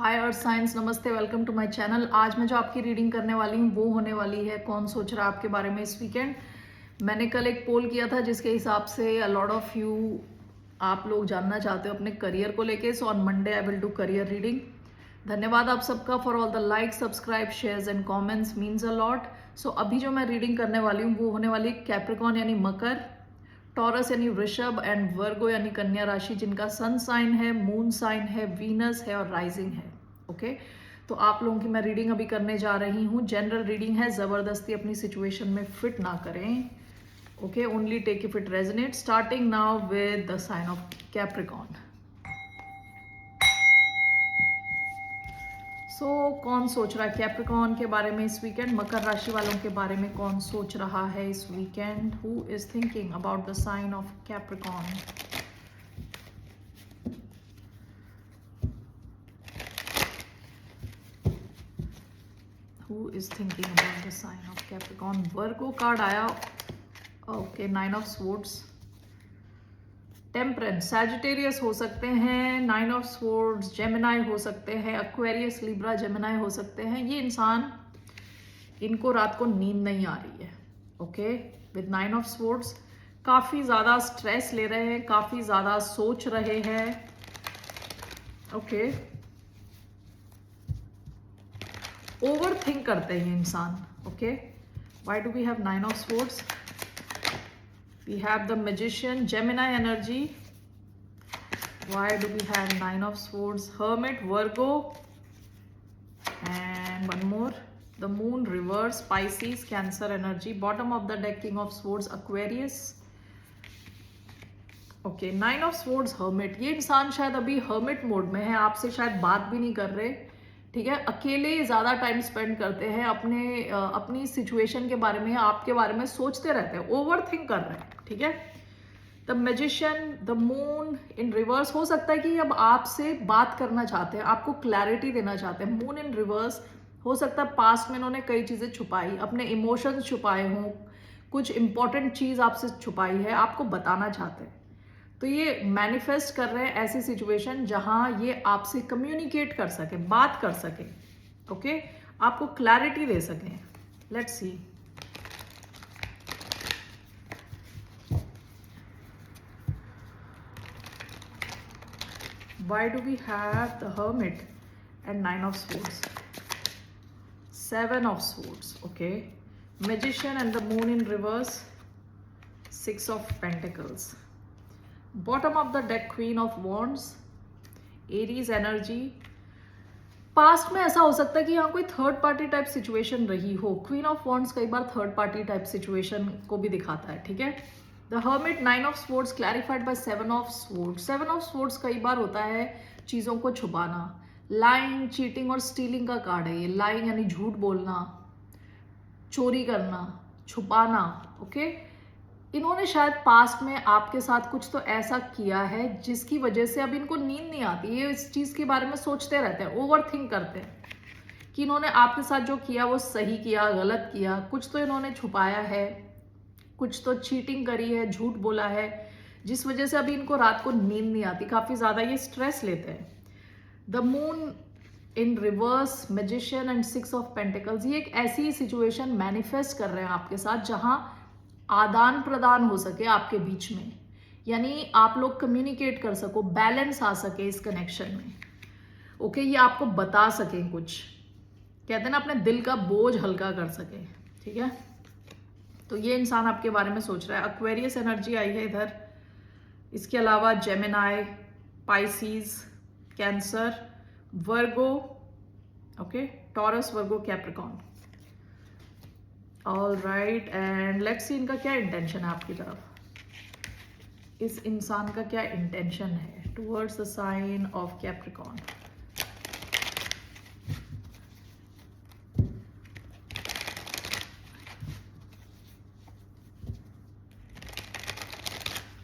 हाय earth science, नमस्ते, welcome to my channel. आज मैं जो आपकी रीडिंग करने वाली हूँ वो होने वाली है कौन सोच रहा है आपके बारे में इस वीकेंड। मैंने कल एक पोल किया था जिसके हिसाब से अ लॉट ऑफ यू आप लोग जानना चाहते हो अपने करियर को लेके। So on Monday I will do career reading. धन्यवाद आप सबका for all the like, subscribe, shares and comments, means a lot. सो अभी जो मैं रीडिंग करने वाली हूँ वो होने वाली है कैप्रिकॉर्न यानी मकर, टॉरस यानी वृषभ एंड वर्गो यानी कन्या राशि, जिनका सन साइन है, मून साइन है, वीनस है और राइजिंग है। ओके, तो आप लोगों की मैं रीडिंग अभी करने जा रही हूँ। जनरल रीडिंग है, जबरदस्ती अपनी सिचुएशन में फिट ना करें। Okay, only take if it resonate. Starting now with the sign of Capricorn. So कौन सोच रहा है कैप्रिकॉर्न के बारे में इस वीकेंड? मकर राशि वालों के बारे में कौन सोच रहा है इस weekend? Who is thinking about the sign of Capricorn? Who is thinking about the sign of Capricorn? Virgo card आया। Okay, 9 of Swords, temperance, Sagittarius हो सकते हैं, 9 ऑफ Swords, जेमिनाई हो सकते हैं, एक्वेरियस, लिब्रा, जेमिनाई हो सकते हैं। ये इंसान, इनको रात को नींद नहीं आ रही है। ओके, विद 9 ऑफ Swords काफी ज्यादा स्ट्रेस ले रहे हैं, काफी ज्यादा सोच रहे हैं। ओके, ओवर थिंक करते हैं इंसान। Okay, why do we have 9 of Swords? We have the Magician, Gemini energy. Why do we have 9 of Swords? Hermit, Virgo, and one more. The Moon, reverse, Pisces, Cancer energy. Bottom of the deck, King of Swords, Aquarius. Okay, 9 of Swords, Hermit. ये इंसान शायद अभी Hermit mode में है, आपसे शायद बात भी नहीं कर रहे। ठीक है, अकेले ज्यादा टाइम स्पेंड करते हैं, अपनी सिचुएशन के बारे में, आपके बारे में सोचते रहते हैं, ओवर थिंक कर रहे हैं। ठीक है, the magician, the moon in reverse, हो सकता है कि अब आपसे बात करना चाहते हैं, आपको क्लैरिटी देना चाहते हैं। मून इन रिवर्स, हो सकता है पास्ट में इन्होंने कई चीजें छुपाई, अपने इमोशंस छुपाए हों, कुछ इंपॉर्टेंट चीज आपसे छुपाई है, आपको बताना चाहते हैं। तो ये मैनिफेस्ट कर रहे हैं ऐसी सिचुएशन जहां ये आपसे कम्युनिकेट कर सके, बात कर सके। ओके, आपको क्लैरिटी दे सके। Let's see. Why do we have the Hermit and 9 of Swords? 7 of Swords. Okay, Magician and the Moon in reverse, 6 of Pentacles. Bottom of the deck, Queen of Wands, Aries energy. Past में ऐसा हो सकता है कि यहाँ कोई third party type situation रही हो। क्वीन ऑफ वॉन्ड्स कई बार थर्ड पार्टी टाइप सिचुएशन को भी दिखाता है। ठीक है, the hermit, 9 of Swords clarified by 7 of Swords। 7 of Swords कई बार होता है चीजों को छुपाना, लाइंग, चीटिंग और स्टीलिंग का कार्ड है ये। लाइंग यानी झूठ बोलना, चोरी करना, छुपाना। ओके, इन्होंने शायद पास्ट में आपके साथ कुछ तो ऐसा किया है जिसकी वजह से अब इनको नींद नहीं आती। ये इस चीज के बारे में सोचते रहते हैं, ओवर थिंक करते हैं कि इन्होंने आपके साथ जो किया वो सही किया, गलत किया, कुछ तो इन्होंने छुपाया है, कुछ तो चीटिंग करी है, झूठ बोला है, जिस वजह से अभी इनको रात को नींद नहीं आती, काफी ज्यादा ये स्ट्रेस लेते हैं। The moon in reverse, magician and 6 of pentacles. ये एक ऐसी सिचुएशन मैनिफेस्ट कर रहे हैं आपके साथ जहां आदान प्रदान हो सके आपके बीच में, यानी आप लोग कम्युनिकेट कर सको, बैलेंस आ सके इस कनेक्शन में। ओके, ये आपको बता सके, कुछ कहते हैं ना, अपने दिल का बोझ हल्का कर सके। ठीक है, तो ये इंसान आपके बारे में सोच रहा है। एक्वेरियस एनर्जी आई है इधर। इसके अलावा Gemini, Pisces, cancer, Virgo, okay, taurus, Virgo, Capricorn. All right, and let's see इनका क्या इंटेंशन है आपकी तरफ। इस इंसान का क्या इंटेंशन है towards the sign of Capricorn?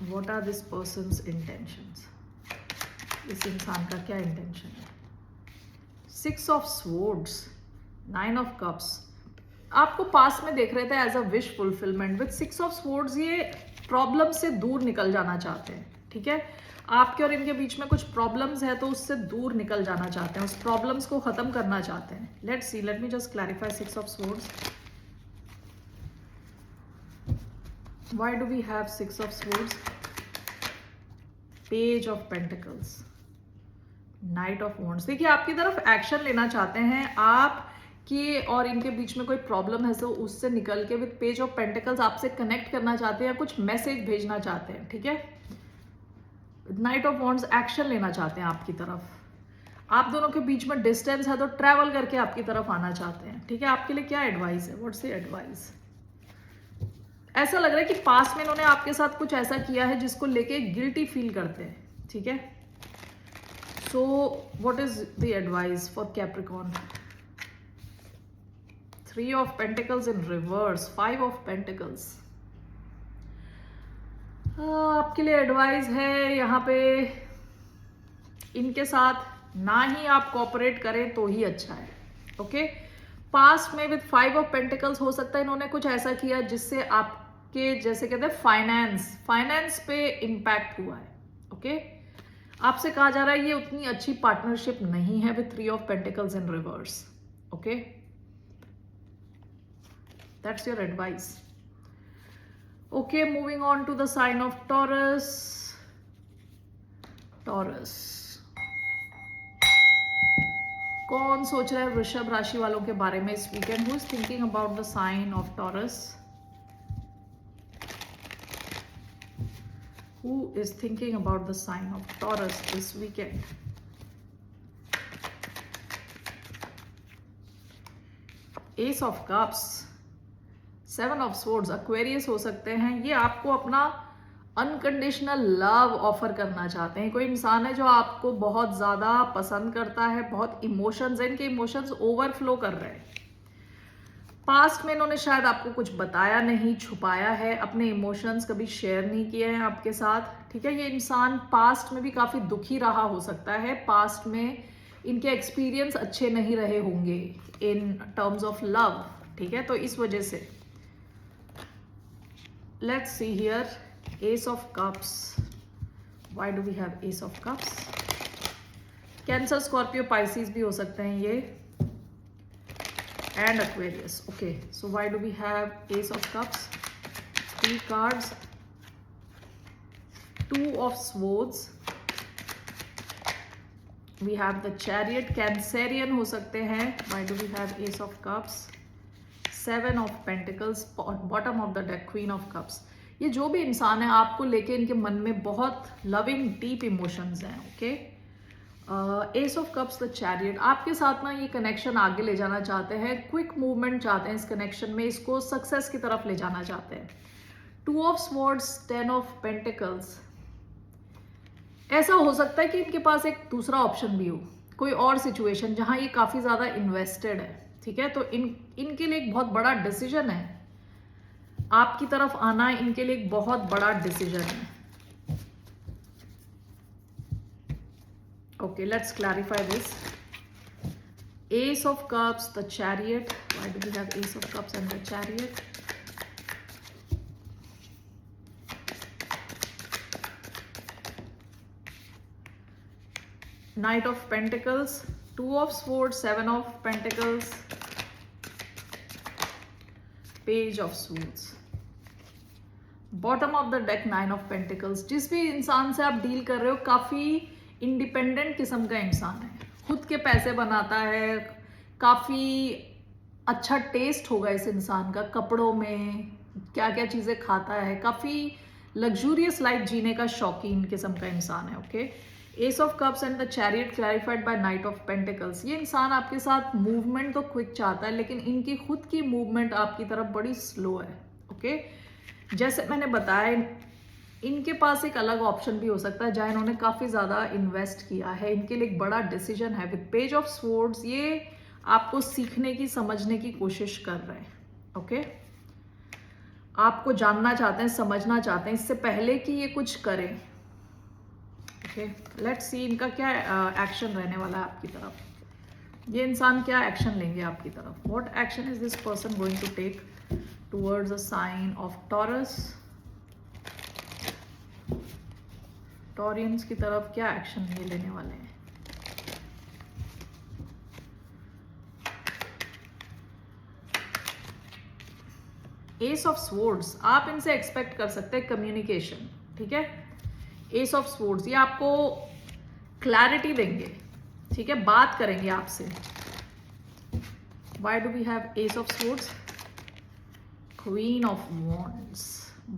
What are this person's intentions? इस इंसान का क्या इंटेंशन है? 6 ऑफ Swords, 9 ऑफ कप्स। आपको पास में देख रहे थे as a wish fulfilment. With 6 of Swords ये प्रॉब्लम से दूर निकल जाना चाहते हैं। ठीक है, आपके और इनके बीच में कुछ प्रॉब्लम्स है तो उससे दूर निकल जाना चाहते हैं, उस प्रॉब्लम्स को खत्म करना चाहते हैं. Let's see, late me just clarify 6 of swords. Why do we have 6 of swords? Page of Pentacles, Knight of Wands. देखिए आपकी तरफ एक्शन लेना चाहते हैं, आप कि और इनके बीच में कोई प्रॉब्लम है तो उससे निकल के विद पेज ऑफ पेंटिकल्स आपसे कनेक्ट करना चाहते हैं या कुछ मैसेज भेजना चाहते हैं. ठीक है, नाइट ऑफ वॉन्ड्स एक्शन लेना चाहते हैं आपकी तरफ. आप दोनों के बीच में डिस्टेंस है तो ट्रैवल करके आपकी तरफ आना चाहते हैं. ठीक है, आपके लिए क्या एडवाइस है? What's the advice? ऐसा लग रहा है कि पास्ट में इन्होंने आपके साथ कुछ ऐसा किया है जिसको लेके गिल्टी फील करते हैं. ठीक है, so what is the advice for Capricorn? 3 of Pentacles in reverse, 5 of Pentacles. आपके लिए एडवाइस है यहाँ पे, इनके साथ ना ही आप कोऑपरेट करें तो ही अच्छा है. ओके, पास्ट में विद 5 of Pentacles हो सकता है इन्होंने कुछ ऐसा किया जिससे आपके जैसे कहते हैं फाइनेंस पे इम्पैक्ट हुआ है. ओके, आपसे कहा जा रहा है ये उतनी अच्छी पार्टनरशिप नहीं है with 3 of Pentacles in reverse. Okay, that's your advice. Okay, moving on to the sign of Taurus. कौन सोच रहा है वृषभ राशि वालों के बारे में इस weekend? Who is thinking about the sign of Taurus? Who is thinking about the sign of Taurus this weekend? Ace of Cups, 7 of Swords, Aquarius हो सकते हैं. ये आपको अपना अनकंडीशनल लव ऑफर करना चाहते हैं. कोई इंसान है जो आपको बहुत ज़्यादा पसंद करता है, बहुत इमोशंस है, इनके इमोशंस ओवरफ्लो कर रहे हैं. पास्ट में इन्होंने शायद आपको कुछ बताया नहीं, छुपाया है, अपने इमोशंस कभी शेयर नहीं किए हैं आपके साथ. ठीक है, ये इंसान पास्ट में भी काफ़ी दुखी रहा हो सकता है. पास्ट में इनके एक्सपीरियंस अच्छे नहीं रहे होंगे इन टर्म्स ऑफ लव. ठीक है, तो इस वजह से let's see here, Ace of Cups. Why do we have Ace of Cups? Cancer, Scorpio, Pisces भी हो सकते हैं ये, and Aquarius. Okay, so why do we have Ace of Cups? 3 cards, 2 of Swords, we have the Chariot. Cancerian हो सकते हैं. Why do we have Ace of Cups? 7 of Pentacles, bottom of the deck, Queen of Cups. ये जो भी इंसान है आपको लेके इनके मन में बहुत लविंग डीप इमोशंस हैं. Okay, ace of cups, the chariot, आपके साथ ना ये कनेक्शन आगे ले जाना चाहते हैं, क्विक मूवमेंट चाहते हैं इस कनेक्शन में, इसको सक्सेस की तरफ ले जाना चाहते हैं. 2 ऑफ स्वॉर्ड्स, 10 ऑफ पेंटिकल्स. ऐसा हो सकता है कि इनके पास एक दूसरा ऑप्शन भी हो, कोई और सिचुएशन जहां ये काफी ज्यादा इन्वेस्टेड है. ठीक है, तो इनके लिए एक बहुत बड़ा डिसीजन है, आपकी तरफ आना इनके लिए एक बहुत बड़ा डिसीजन है. Okay, let's clarify this. Ace of cups, the chariot. Why do we have ace of cups and the chariot? Knight of pentacles, 2 of Swords, 7 of Pentacles, Page of Swords, bottom of the deck, 9 of Pentacles. जिस भी इंसान से आप deal कर रहे हो काफी independent किस्म का इंसान है, खुद के पैसे बनाता है, काफी अच्छा टेस्ट होगा इस इंसान का, कपड़ों में क्या क्या चीजें खाता है, काफी लग्जूरियस लाइफ जीने का शौकीन किस्म का इंसान है. Okay, ace of cups and the chariot clarified by knight of pentacles. ये इंसान आपके साथ मूवमेंट तो क्विक चाहता है लेकिन इनकी खुद की मूवमेंट आपकी तरफ बड़ी स्लो है. ओके, जैसे मैंने बताया इनके पास एक अलग ऑप्शन भी हो सकता है जहाँ इन्होंने काफ़ी ज़्यादा इन्वेस्ट किया है, इनके लिए एक बड़ा डिसीजन है. विद पेज ऑफ स्वॉर्ड्स ये आपको सीखने की, समझने की कोशिश कर रहे हैं. ओके, आपको जानना चाहते हैं, समझना चाहते हैं इससे पहले कि ये कुछ करें. ओके, लेट्स सी इनका क्या एक्शन रहने वाला है आपकी तरफ. ये इंसान क्या एक्शन लेंगे आपकी तरफ? What action is this person going to take towards a sign of Taurus? Taureans की तरफ क्या एक्शन ये लेने वाले हैं? एस ऑफ स्वॉर्ड्स, आप इनसे एक्सपेक्ट कर सकते हैं कम्युनिकेशन, ठीक है। एस ऑफ स्वॉर्ड्स ये आपको क्लैरिटी देंगे, ठीक है, बात करेंगे आपसे। Why do we have ace of swords? Queen of wands,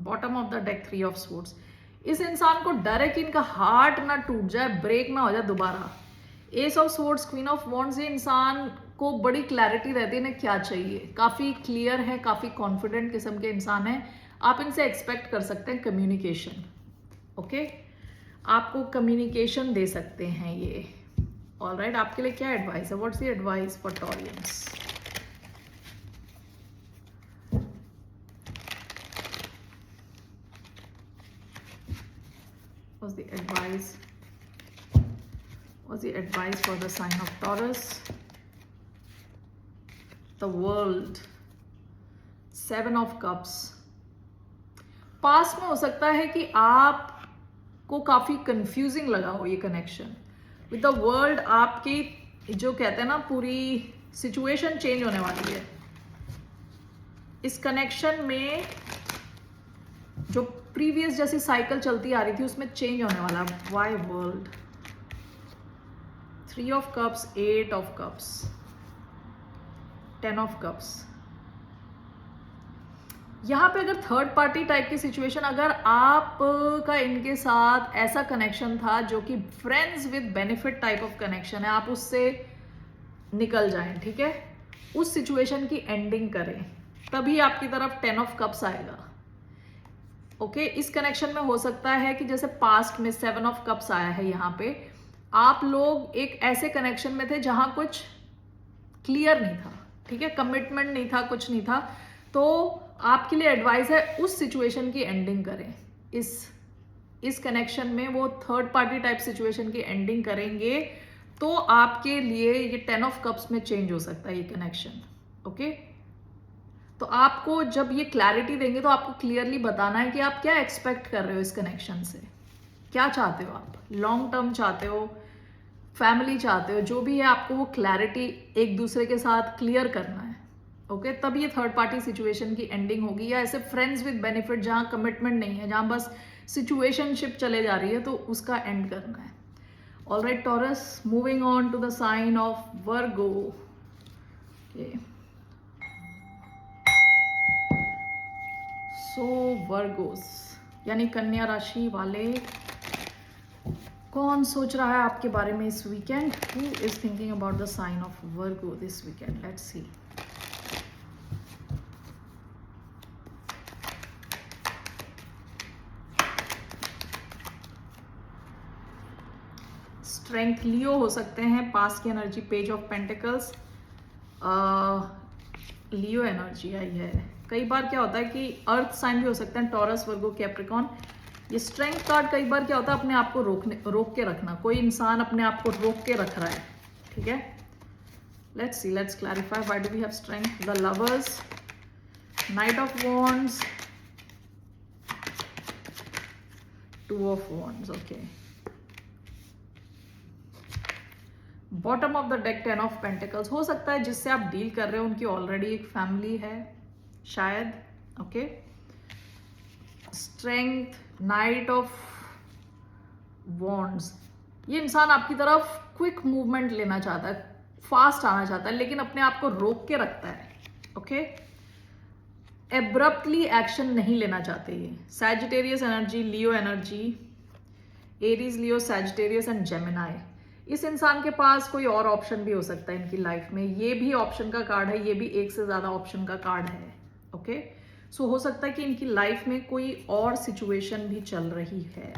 bottom of the deck 3 of swords. इस इंसान को डर है कि इनका हार्ट ना टूट जाए, ब्रेक ना हो जाए दोबारा। S of swords, queen of wands, ये इंसान को बड़ी क्लैरिटी रहती है इन्हें क्या चाहिए, काफ़ी क्लियर है, काफ़ी कॉन्फिडेंट किस्म के इंसान है। आप इनसे एक्सपेक्ट कर सकते हैं कम्युनिकेशन, ओके, आपको कम्युनिकेशन दे सकते हैं ये। ऑलराइट, आपके लिए क्या एडवाइस है? What's the advice for Taureans? What's the advice? What's the advice for the sign of Taurus? The World, 7 of Cups. Past में हो सकता है कि आपको काफी कंफ्यूजिंग लगा हो ये कनेक्शन विद द वर्ल्ड। आपकी जो कहते हैं ना पूरी सिचुएशन चेंज होने वाली है इस कनेक्शन में। जो प्रीवियस जैसी साइकिल चलती आ रही थी उसमें चेंज होने वाला। Why world? 3 of cups, 8 of cups, 10 of cups. यहां पे अगर थर्ड पार्टी टाइप की सिचुएशन, अगर आपका इनके साथ ऐसा कनेक्शन था जो कि friends with benefit type of connection है, आप उससे निकल जाएं, ठीक है, उस सिचुएशन की एंडिंग करें, तभी आपकी तरफ 10 ऑफ कप्स आएगा। ओके, इस कनेक्शन में हो सकता है कि जैसे पास्ट में 7 ऑफ कप्स आया है, यहाँ पे आप लोग एक ऐसे कनेक्शन में थे जहां कुछ क्लियर नहीं था, ठीक है, कमिटमेंट नहीं था, कुछ नहीं था। तो आपके लिए एडवाइस है उस सिचुएशन की एंडिंग करें। इस कनेक्शन में वो थर्ड पार्टी टाइप सिचुएशन की एंडिंग करेंगे तो आपके लिए ये 10 ऑफ कप्स में चेंज हो सकता है ये कनेक्शन, ओके। तो आपको जब ये क्लैरिटी देंगे तो आपको क्लियरली बताना है कि आप क्या एक्सपेक्ट कर रहे हो इस कनेक्शन से, क्या चाहते हो आप, लॉन्ग टर्म चाहते हो, फैमिली चाहते हो, जो भी है आपको वो क्लैरिटी एक दूसरे के साथ क्लियर करना है, ओके। तब ये थर्ड पार्टी सिचुएशन की एंडिंग होगी। या ऐसे फ्रेंड्स विद बेनिफिट जहां कमिटमेंट नहीं है, जहां बस सिचुएशनशिप चले जा रही है, तो उसका एंड करना है। Alright Taurus, moving on to the sign of Virgo. So Virgos यानी कन्या राशि वाले, कौन सोच रहा है आपके बारे में इस weekend? Who is thinking about the sign of Virgo this weekend? Let's see. Strength Leo हो सकते हैं, पास की energy page of pentacles, Leo energy आई है। कई बार क्या होता है कि अर्थ साइन भी हो सकते हैं, टॉरस, वर्गो, कैप्रिकॉन। ये स्ट्रेंथ कार्ड कई बार क्या होता है अपने आप को रोक के रखना, कोई इंसान अपने आप को रोक के रख रहा है, ठीक है। Let's see, let's clarify why do we have strength. The lovers, knight of wands, 2 of wands, okay. Bottom of the deck 10 of pentacles. हो सकता है जिससे आप डील कर रहे हो उनकी ऑलरेडी एक फैमिली है शायद, okay. Strength, night of wands, ये इंसान आपकी तरफ क्विक मूवमेंट लेना चाहता है, फास्ट आना चाहता है, लेकिन अपने आप को रोक के रखता है, ओके। एब्रप्टली एक्शन नहीं लेना चाहते ये। Sagittarius energy, Leo energy, Aries, Leo, Sagittarius and Gemini. इस इंसान के पास कोई और ऑप्शन भी हो सकता है इनकी लाइफ में, ये भी ऑप्शन का कार्ड है, ये भी एक से ज्यादा ऑप्शन का कार्ड है, ओके। सो हो सकता है कि इनकी लाइफ में कोई और सिचुएशन भी चल रही है।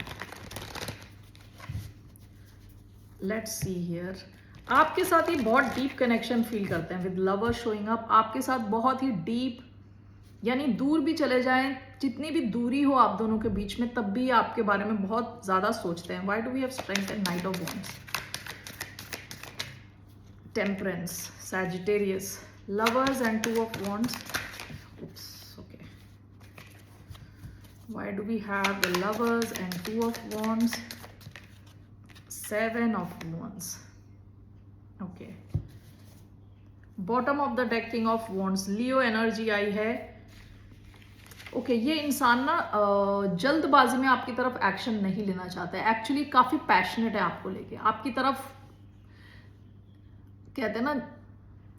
Let's see here. आपके साथ ही बहुत डीप कनेक्शन फील करते हैं विद लवर शोइंग अप। आपके साथ बहुत ही डीप, यानी दूर भी चले जाएं, जितनी भी दूरी हो आप दोनों के बीच में, तब भी आपके बारे में बहुत ज्यादा सोचते हैं। Why do we have strength and knight of wands? Temperance, Sagittarius, lovers and 2 of wands. Oops, okay. Why do we have the lovers and 2 of wands? 7 of wands. Okay. Bottom of the deck king of wands, Leo energy आई है. Okay ये इंसान ना जल्दबाजी में आपकी तरफ action नहीं लेना चाहता है. एक्चुअली काफी पैशनेट है आपको लेके, आपकी तरफ कहते हैं ना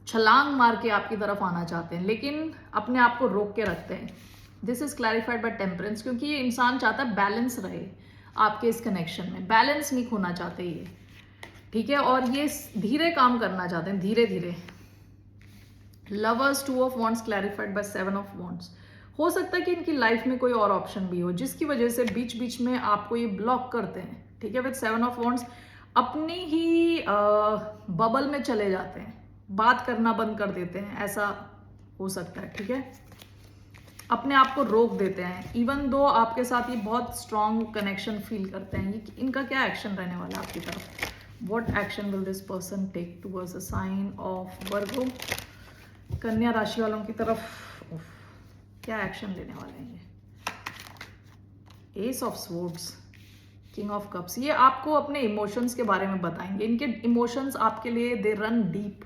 छलांग मार के आपकी तरफ आना चाहते हैं, लेकिन अपने आप को रोक के रखते हैं. This is clarified by temperance, क्योंकि ये इंसान चाहता है बैलेंस रहे आपके इस कनेक्शन में, बैलेंस नहीं खोना चाहते ये, ठीक है. और ये धीरे काम करना चाहते हैं, धीरे धीरे. Lovers, 2 of wands clarified by 7 of wands. हो सकता है कि इनकी लाइफ में कोई और ऑप्शन भी हो जिसकी वजह से बीच बीच में आपको ये ब्लॉक करते हैं, ठीक है. विद 7 ऑफ वॉन्ड्स अपनी ही बबल में चले जाते हैं, बात करना बंद कर देते हैं, ऐसा हो सकता है, ठीक है. अपने आप को रोक देते हैं, इवन दो आपके साथ ये बहुत स्ट्रॉन्ग कनेक्शन फील करते हैं. ये इनका क्या एक्शन रहने वाला है आपकी तरफ? What action will this person take towards the sign of Virgo? कन्या राशि वालों की तरफ क्या एक्शन लेने वाले हैं ये? S of swords, king of cups. ये आपको अपने इमोशंस के बारे में बताएंगे. इनके इमोशंस आपके लिए दे रन डीप,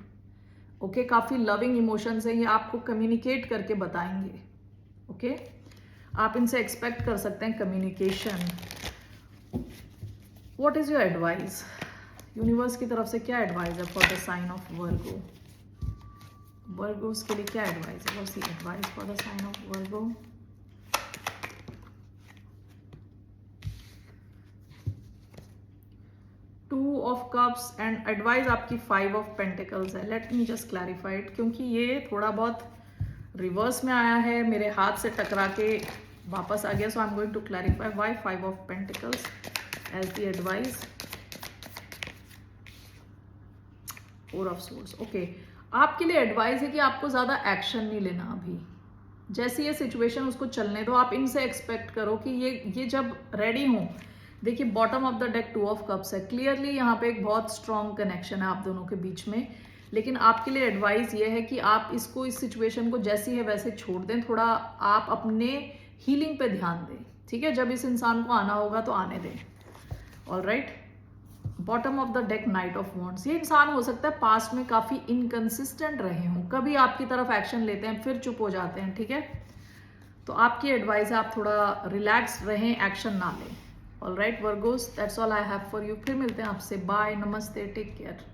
ओके. काफी लविंग इमोशंस हैं, ये आपको कम्युनिकेट करके बताएंगे, ओके. आप इनसे एक्सपेक्ट कर सकते हैं communication. What is your advice? Universe की तरफ से क्या एडवाइस है for the sign of Virgo? Virgos के लिए क्या एडवाइस है? What's the advice for the sign of Virgo? Two of cups and advice आपकी 5 ऑफ पेंटिकल्स है. लेट मी जस्ट क्लैरिफाइड, क्योंकि ये थोड़ा बहुत रिवर्स में आया है, मेरे हाथ से टकरा के वापस आ गया. So I am going to clarify why 5 of pentacles as the advice. 4 of swords. Okay, आपके लिए एडवाइस है कि आपको ज्यादा एक्शन नहीं लेना अभी. जैसी ये सिचुएशन उसको चलने दो. आप इनसे एक्सपेक्ट करो कि ये जब रेडी हो. देखिए bottom of the deck 2 of cups है. क्लियरली यहाँ पे एक बहुत स्ट्रॉन्ग कनेक्शन है आप दोनों के बीच में, लेकिन आपके लिए एडवाइस ये है कि आप इसको, इस सिचुएशन को जैसी है वैसे छोड़ दें. थोड़ा आप अपने हीलिंग पे ध्यान दें, ठीक है. जब इस इंसान को आना होगा तो आने दें. Alright. Bottom of the deck night of wands. ये इंसान हो सकता है पास्ट में काफी इनकंसिस्टेंट रहे हों, कभी आपकी तरफ एक्शन लेते हैं फिर चुप हो जाते हैं, ठीक है. तो आपकी एडवाइस है आप थोड़ा रिलैक्स रहें, एक्शन ना लें. Alright Virgo's, that's all I have for you. फिर मिलते हैं आपसे. बाय, नमस्ते, टेक केयर.